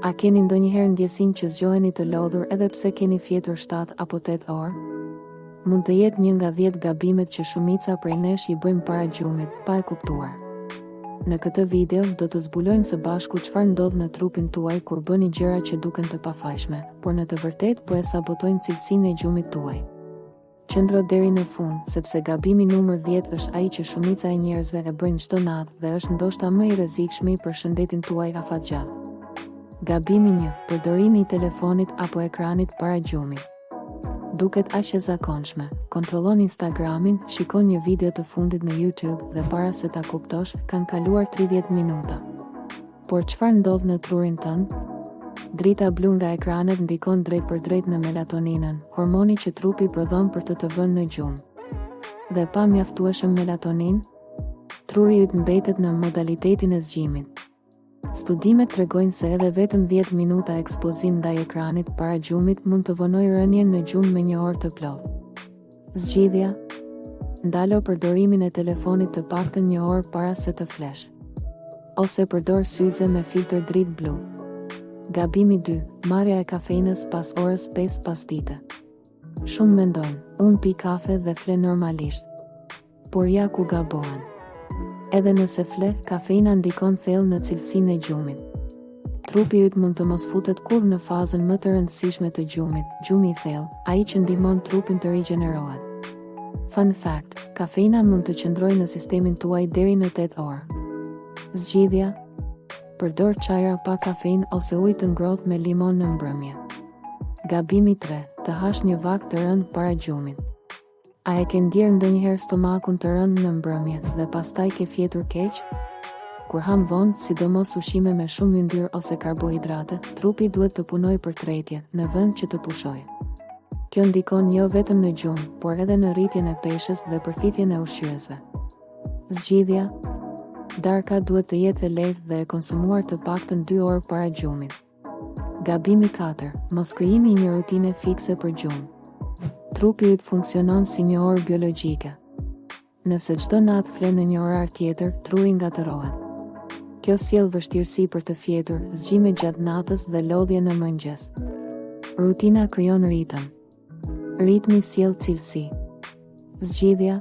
A keni ndonjëherë ndjesin që zgjoheni të lodhur edhe pse keni fjetur 7 apo 8 orë? Mund të jetë një nga 10 gabimet që shumica prej nesh i bëjmë para gjumit, pa e kuptuar. Në këtë video do të zbulojmë së bashku çfarë ndodh në trupin tuaj kur bëni gjëra që duken të pafajshme, por në të vërtetë po e sabotojnë cilësinë e gjumit tuaj. Qëndro deri në fund, sepse gabimi numër 10 është ai që shumica e njerëzve e bëjnë çdo natë dhe është ndoshta më i rrezikshëm për shëndetin tuaj afatgjatë. Gabimi 1. Përdorimi i telefonit apo ekranit para gjumit. Duket aq e zakonshme. Kontrollon Instagramin, shikon një video të fundit në YouTube dhe para se ta kuptosh, kanë kaluar 30 minuta. Por çfarë ndodh në trurin tënd? Drita blu nga ekranet ndikon drejt për drejt në melatoninën, hormoni që trupi prodhon për të vënë në gjumë. Dhe pa mjaftueshëm melatonin, truri yt mbetet në modalitetin e zgjimit. Studimet tregojnë se edhe vetëm 10 minuta ekspozim ndaj ekranit para gjumit mund të vonojë rënien në gjumë me 1 orë të plotë. Zgjidhja: ndalo përdorimin e telefonit të paktën 1 orë para se të flesh. Ose përdor syze me filtr dritë blu. Gabimi 2. Marrja e kafeinës pas orës 5 pasdite. Shumë mendojnë, unë pi kafe dhe fle normalisht. Por ja ku gabohen. Edhe nëse fle, kafeina ndikon thellë në cilësinë e gjumit. Trupi yt mund të mos futet kurrë në fazën më të rëndësishme të gjumit, gjumi i thellë, ai që ndihmon trupin të rigjenerohet. Fun fact: kafeina mund të qëndrojë në sistemin tuaj deri në 8 orë. Zgjidhja: përdor çajra pa kafeinë ose ujë të ngrohtë me limon në mbrëmje. Gabimi 3. Të hash një vakt të rënd para gjumit. A e ke ndjerë ndonjëherë stomakun të rënd në mbrëmje dhe pastaj ke fjetur keq? Kur ham vonë, sidomos ushqime me shumë yndyrë ose karbohidrate, trupi duhet të punojë për tretje, në vend që të pushojë. Kjo ndikon jo vetëm në gjumë, por edhe në rritjen e peshës dhe përthithjen e ushqyesve. Zgjidhja: darka duhet të jetë e lehtë dhe e konsumuar të paktën 2 orë para gjumit. Gabimi 4. Mos krijimi një rutine fikse për gjumë. Trupi yt funksionon si një orë biologjike. Nëse çdo natë flen në një orar tjetër, truri ngatërohet. Kjo sjell vështirësi për të fjetur, zgjime gjatë natës dhe lodhje në mëngjes. Rutina krijon ritëm. Ritmi sjell cilësi. Zgjidhja: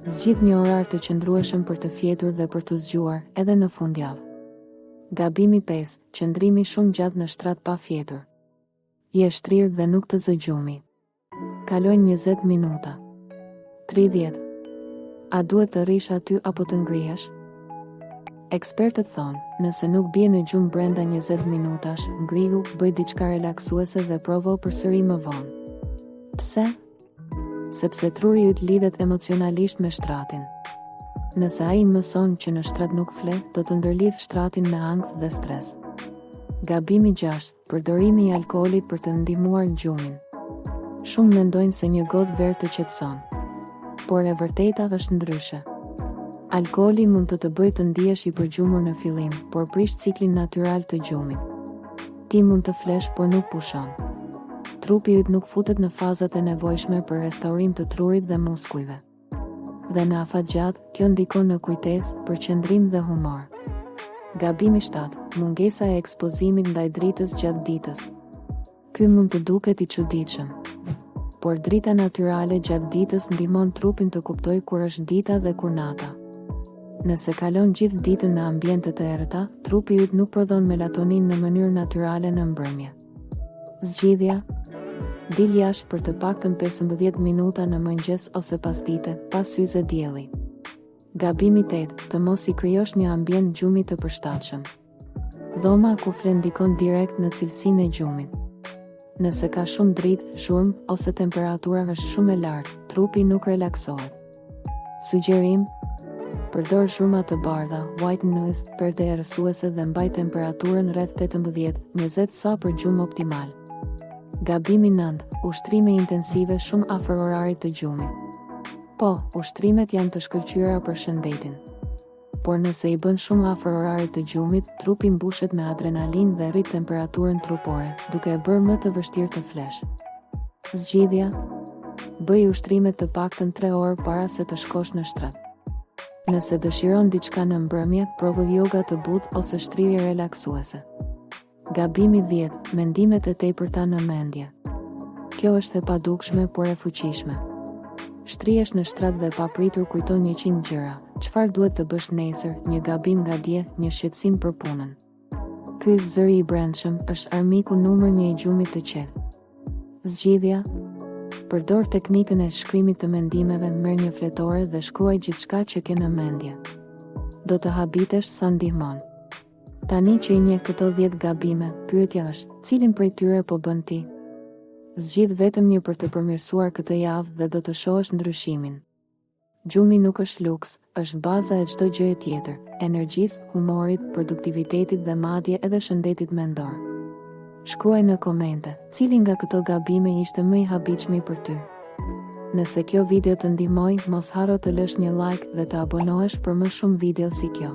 zgjidh një orar të qëndrueshëm për të fjetur dhe për të zgjuar, edhe në fundjavë. Gabimi 5. Qëndrimi shumë gjatë në shtrat pa fjetur. Je shtrirë dhe nuk të zë gjumi. Kalojnë 20 minuta. 30. A duhet të rish aty apo të ngrihesh? Ekspertët thonë, nëse nuk bie në gjumë brenda 20 minutash, ngrihu, bëj diçka relaksuese dhe provo përsëri më vonë. Pse? Sepse truri yt lidhet emocionalisht me shtratin. Nëse ai mëson që në shtrat nuk fle, do të ndërlidh shtratin me ankth dhe stres. Gabimi 6. Përdorimi i alkoolit për të ndihmuar gjumin. Shumë mendojnë se një gotë verë të qetëson. Por e vërteta është ndryshe. Alkooli mund të bëjë të ndihesh i përgjumur në fillim, por prish ciklin natyral të gjumit. Ti mund të flesh, por nuk pushon. Trupi yt nuk futet në fazat e nevojshme për restaurim të trurit dhe muskujve. Dhe në afatgjatë, kjo ndikon në kujtesë, përqendrim dhe humor. Gabimi 7. Mungesa e ekspozimit ndaj dritës gjatë ditës. Ky mund të duket i çuditshëm. Por drita natyrale gjatë ditës ndihmon trupin të kuptojë kur është dita dhe kur nata. Nëse kalon gjithë ditën në ambiente të errëta, trupi yt nuk prodhon melatonin në mënyrë natyrale në mbrëmje. Zgjidhja: dil jashtë për të paktën 15 minuta në mëngjes ose pasdite, pas syze dielli. Gabimi 8. Të mos i krijosh një ambient gjumi të përshtatshëm. Dhoma ku flen ndikon direkt në cilësinë e gjumit. Nëse ka shumë dritë, shurmë ose temperatura është shumë e lartë, trupi nuk relaksohet. Sugjerim: përdor zhurma të bardha, white noise, perde erësuese dhe mbaj temperaturën rreth 18-20 sa për gjumë optimal. Gabimi 9. Ushtrime intensive shumë afër orarit të gjumit. Po, ushtrimet janë të shkëlqyera për shëndetin. Por nëse i bën shumë afër orarit të gjumit, trupi mbushet me adrenalin dhe rrit temperaturën trupore, duke e bërë më të vështirë të flesh. Zgjidhja: bëj ushtrimet të paktën 3 orë para se të shkosh në shtrat. Nëse dëshiron diçka në mbrëmje, provo yoga të butë ose shtrirje relaksuese. Gabimi 10. Mendimet e tepërta në mendje. Kjo është e padukshme por e fuqishme. Shtrihesh në shtrat dhe papritur kujton 100 gjëra. Çfarë duhet të bësh nesër? Një gabim nga dje, një shqetësim për punën. Ky zëri i brendshëm është armiku numër 1 i gjumit të qetë. Zgjidhja: përdor teknikën e shkrimit të mendimeve, merr një fletore dhe shkruaj gjithçka që ke në mendje. Do të habitesh sa ndihmon. Tani që i njeh këto 10 gabime, pyetja është: cilin prej tyre po bën ti? Zgjidh vetëm një për të përmirësuar këtë javë dhe do të shohësh ndryshimin. Gjumi nuk është luks, është baza e çdo gjëje tjetër, energjisë, humorit, produktivitetit dhe madje edhe shëndetit mendor. Shkruaj në komente, cili nga këto gabime ishte më i habitshmi për ty. Nëse kjo video të ndihmoi, mos harro të lësh një like dhe të abonohesh për më shumë video si kjo.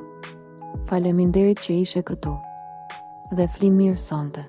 Faleminderit që ishe këtu. Dhe flimir sonte.